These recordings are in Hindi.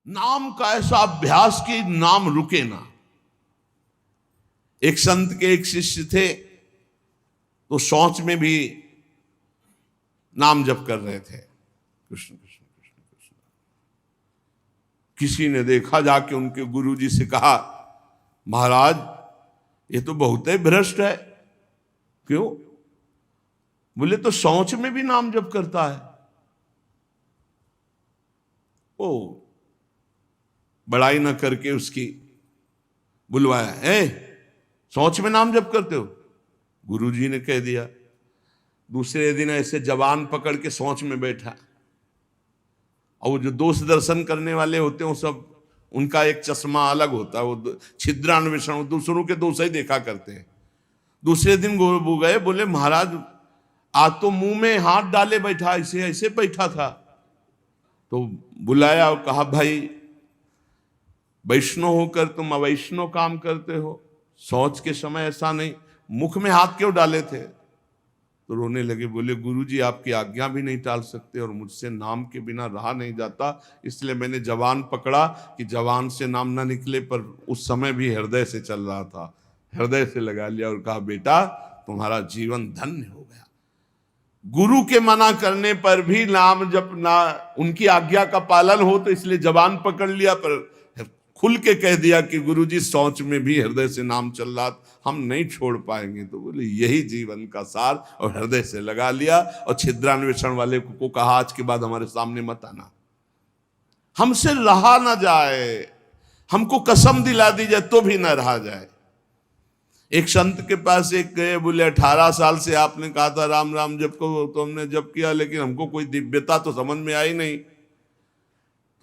नाम का ऐसा अभ्यास कि नाम रुके ना। एक संत के एक शिष्य थे, तो शौच में भी नाम जप कर रहे थे, कृष्ण कृष्ण कृष्ण कृष्ण। किसी ने देखा, जाके उनके गुरुजी से कहा, महाराज ये तो बहुत ही भ्रष्ट है। क्यों? बोले तो शौच में भी नाम जप करता है। ओ बड़ाई न करके उसकी बुलवाया, शौच में नाम जप करते हो? गुरुजी ने कह दिया। दूसरे दिन ऐसे जवान पकड़ के शौच में बैठा, और वो जो दोष दर्शन करने वाले होते हैं वो सब, उनका एक चश्मा अलग होता है, वो छिद्रान्वेषण, दूसरों के दोष ही देखा करते हैं। दूसरे दिन वो गए, बोले महाराज आज तो मुंह में हाथ डाले बैठा, ऐसे ऐसे बैठा था। तो बुलाया और कहा, भाई वैष्णव होकर तुम अवैष्णव काम करते हो, शौच के समय ऐसा नहीं, मुख में हाथ क्यों डाले थे? तो रोने लगे, बोले गुरुजी आपकी आज्ञा भी नहीं टाल सकते, और मुझसे नाम के बिना रहा नहीं जाता, इसलिए मैंने जवान पकड़ा कि जवान से नाम ना निकले, पर उस समय भी हृदय से चल रहा था, हृदय से लगा लिया और कहा, बेटा तुम्हारा जीवन धन्य हो गया। गुरु के मना करने पर भी नाम जब ना उनकी आज्ञा का पालन हो, तो इसलिए जवान पकड़ लिया, पर खुल के कह दिया कि गुरुजी शौच में भी हृदय से नाम चल रहा, हम नहीं छोड़ पाएंगे। तो बोले यही जीवन का सार, और हृदय से लगा लिया। और छिद्रान्वेषण वाले को कहा, आज के बाद हमारे सामने मत आना, हमसे रहा ना जाए, हमको कसम दिला दी जाए तो भी ना रहा जाए। एक संत के पास एक गए, बोले 18 साल से आपने कहा था राम राम जप को, तो हमने जप किया, लेकिन हमको कोई दिव्यता तो समझ में आई नहीं।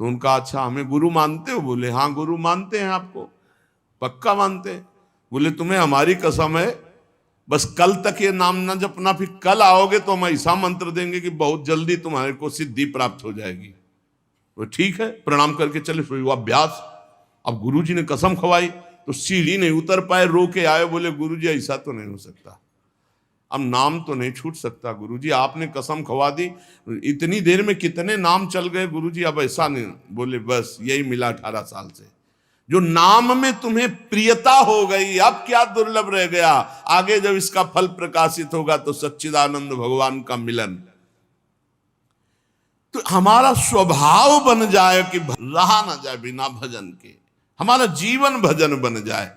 तो उनका, अच्छा हमें गुरु मानते हो? बोले हाँ गुरु मानते हैं, आपको पक्का मानते हैं। बोले तुम्हें हमारी कसम है, बस कल तक ये नाम ना जपना, फिर कल आओगे तो हम ऐसा मंत्र देंगे कि बहुत जल्दी तुम्हारे को सिद्धि प्राप्त हो जाएगी। तो ठीक है, प्रणाम करके चले, वो अभ्यास। अब गुरुजी ने कसम खवाई तो सीढ़ी नहीं उतर पाए, रो के आए, बोले गुरुजी ऐसा तो नहीं हो सकता, अब नाम तो नहीं छूट सकता गुरुजी, आपने कसम खवा दी, इतनी देर में कितने नाम चल गए गुरुजी, अब ऐसा नहीं। बोले बस यही मिला 18 साल से, जो नाम में तुम्हें प्रियता हो गई, अब क्या दुर्लभ रह गया? आगे जब इसका फल प्रकाशित होगा तो सच्चिदानंद भगवान का मिलन। तो हमारा स्वभाव बन जाए कि रहा ना जाए बिना भजन के, हमारा जीवन भजन बन जाए।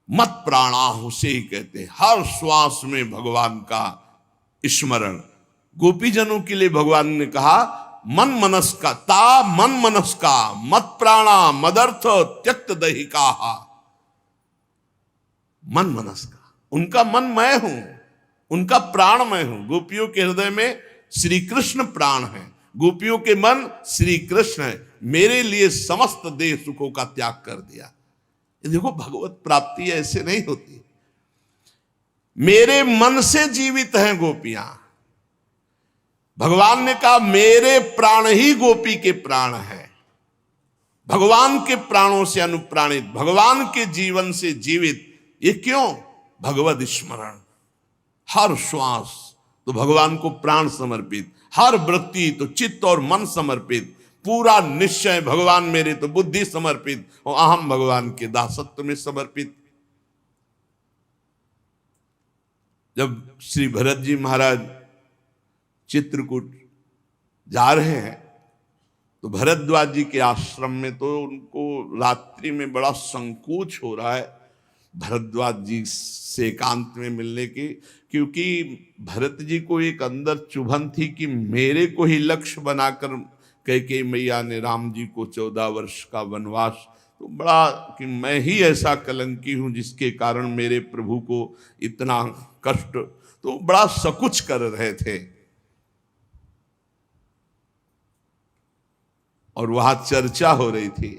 मत प्राणाहु से ही कहते, हर श्वास में भगवान का स्मरण। गोपीजनों के लिए भगवान ने कहा, मन मनस का ता मन मनस का मत प्राणा मदर्थ त्यक्त दहिका। मन मनस का, उनका मन मैं हूं, उनका प्राण मैं हूं। गोपियों के हृदय में श्री कृष्ण प्राण है, गोपियों के मन श्री कृष्ण है। मेरे लिए समस्त देह सुखों का त्याग कर दिया। देखो भगवत प्राप्ति ऐसे नहीं होती, मेरे मन से जीवित हैं गोपियां। भगवान ने कहा मेरे प्राण ही गोपी के प्राण हैं, भगवान के प्राणों से अनुप्राणित, भगवान के जीवन से जीवित। ये क्यों? भगवद स्मरण। हर श्वास तो भगवान को प्राण समर्पित, हर वृत्ति तो चित्त और मन समर्पित, पूरा निश्चय भगवान मेरे तो बुद्धि समर्पित, और अहम भगवान के दासत्व में समर्पित। जब श्री भरत जी महाराज चित्रकूट जा रहे हैं, तो भरद्वाज जी के आश्रम में तो उनको रात्रि में बड़ा संकोच हो रहा है भरद्वाज जी से एकांत में मिलने की, क्योंकि भरत जी को एक अंदर चुभन थी कि मेरे को ही लक्ष्य बनाकर कैकेयी मैया ने राम जी को 14 वर्ष का वनवास, तो बड़ा कि मैं ही ऐसा कलंकी हूं जिसके कारण मेरे प्रभु को इतना कष्ट, तो बड़ा सकुच कर रहे थे। और वहां चर्चा हो रही थी,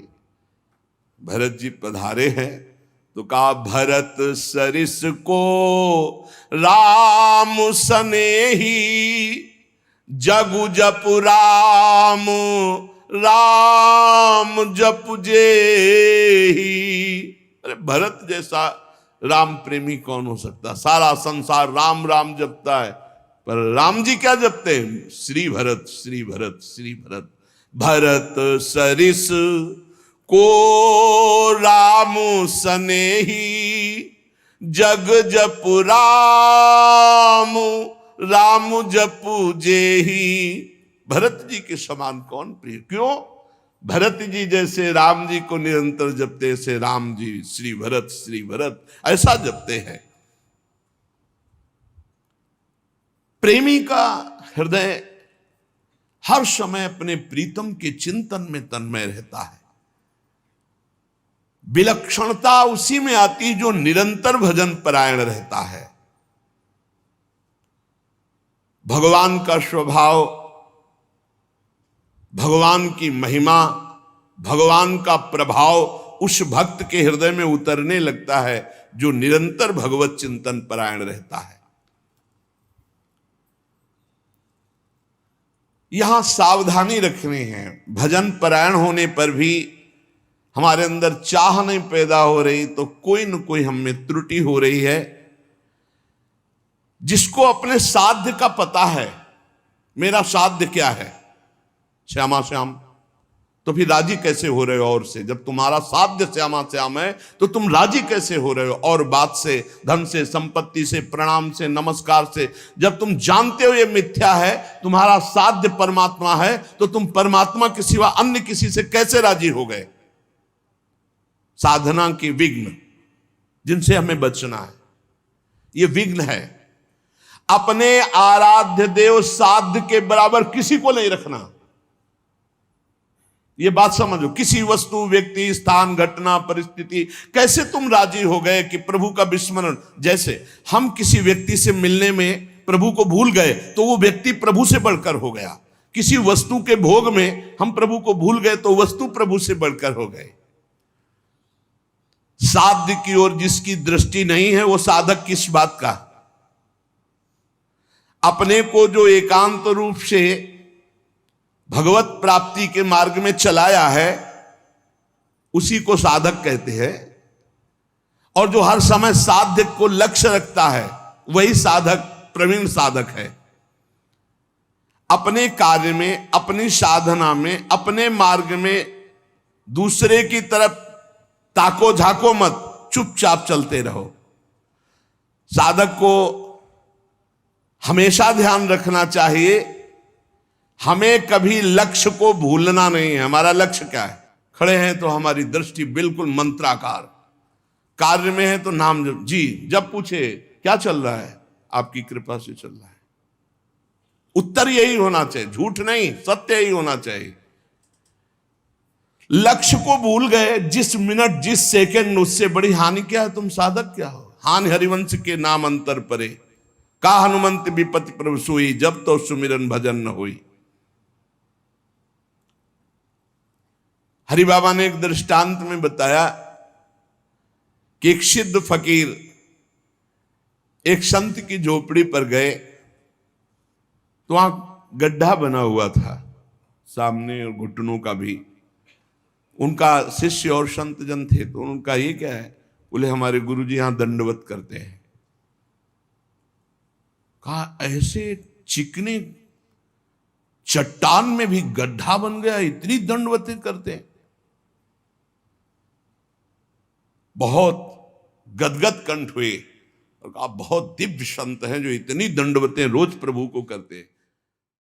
भरत जी पधारे हैं, तो कहा भरत सरिस को राम सनेही, जगु जप राम राम जप जेही। अरे भरत जैसा राम प्रेमी कौन हो सकता? सारा संसार राम राम जपता है, पर राम जी क्या जपते हैं? श्री भरत श्री भरत श्री भरत। भरत सरिस को राम सनेही, जग जपु राम राम जपु जेही। भरत जी के समान कौन प्रिय? क्यों? भरत जी जैसे राम जी को निरंतर जपते, से राम जी श्री भरत ऐसा जपते हैं। प्रेमी का हृदय हर समय अपने प्रीतम के चिंतन में तन्मय रहता है। विलक्षणता उसी में आती जो निरंतर भजन परायण रहता है। भगवान का स्वभाव, भगवान की महिमा, भगवान का प्रभाव उस भक्त के हृदय में उतरने लगता है जो निरंतर भगवत चिंतन परायण रहता है। यहां सावधानी रखनी है। भजन परायण होने पर भी हमारे अंदर चाह नहीं पैदा हो रही तो कोई न कोई हम में त्रुटि हो रही है। जिसको अपने साध्य का पता है, मेरा साध्य क्या है, श्यामा श्याम, तो फिर राजी कैसे हो रहे हो? और से जब तुम्हारा साध्य श्यामा श्याम है तो तुम राजी कैसे हो रहे हो? और बात से, धन से, संपत्ति से, प्रणाम से, नमस्कार से, जब तुम जानते हो ये मिथ्या है, तुम्हारा साध्य परमात्मा है, तो तुम परमात्मा के सिवा अन्य किसी से कैसे राजी हो गए? साधना की विघ्न जिनसे हमें बचना है, ये विघ्न है। अपने आराध्य देव साध्य के बराबर किसी को नहीं रखना। ये बात समझो। किसी वस्तु, व्यक्ति, स्थान, घटना, परिस्थिति, कैसे तुम राजी हो गए कि प्रभु का विस्मरण? जैसे हम किसी व्यक्ति से मिलने में प्रभु को भूल गए तो वो व्यक्ति प्रभु से बढ़कर हो गया। किसी वस्तु के भोग में हम प्रभु को भूल गए तो वस्तु प्रभु से बढ़कर हो गए। साध्य की ओर जिसकी दृष्टि नहीं है वो साधक किस बात का? अपने को जो एकांत रूप से भगवत प्राप्ति के मार्ग में चलाया है उसी को साधक कहते हैं। और जो हर समय साध्य को लक्ष्य रखता है वही साधक, प्रवीण साधक है। अपने कार्य में, अपनी साधना में, अपने मार्ग में दूसरे की तरफ ताको झाको मत, चुपचाप चलते रहो। साधक को हमेशा ध्यान रखना चाहिए, हमें कभी लक्ष्य को भूलना नहीं है। हमारा लक्ष्य क्या है? खड़े हैं तो हमारी दृष्टि बिल्कुल मंत्राकार, कार्य में है तो नाम जप। जी जब पूछे क्या चल रहा है, आपकी कृपा से चल रहा है। उत्तर यही होना चाहिए, झूठ नहीं, सत्य ही होना चाहिए। लक्ष्य को भूल गए जिस मिनट, जिस सेकंड, उससे बड़ी हानि क्या है? तुम साधक क्या हो? हानि हरिवंश के नाम अंतर परे, का हनुमंत विपत्ति प्रभु सोई, जब तो सुमिरन भजन न होई। हरि बाबा ने एक दृष्टांत में बताया कि एक सिद्ध फकीर एक संत की झोपड़ी पर गए तो वहां गड्ढा बना हुआ था सामने और घुटनों का भी। उनका शिष्य और संत जन थे तो उनका ये क्या है? बोले हमारे गुरुजी यहां दंडवत करते हैं। कहा ऐसे चिकने चट्टान में भी गड्ढा बन गया, इतनी दंडवतें करते हैं? बहुत गदगद कंठ हुए और कहा बहुत दिव्य संत हैं जो इतनी दंडवतें रोज प्रभु को करते हैं।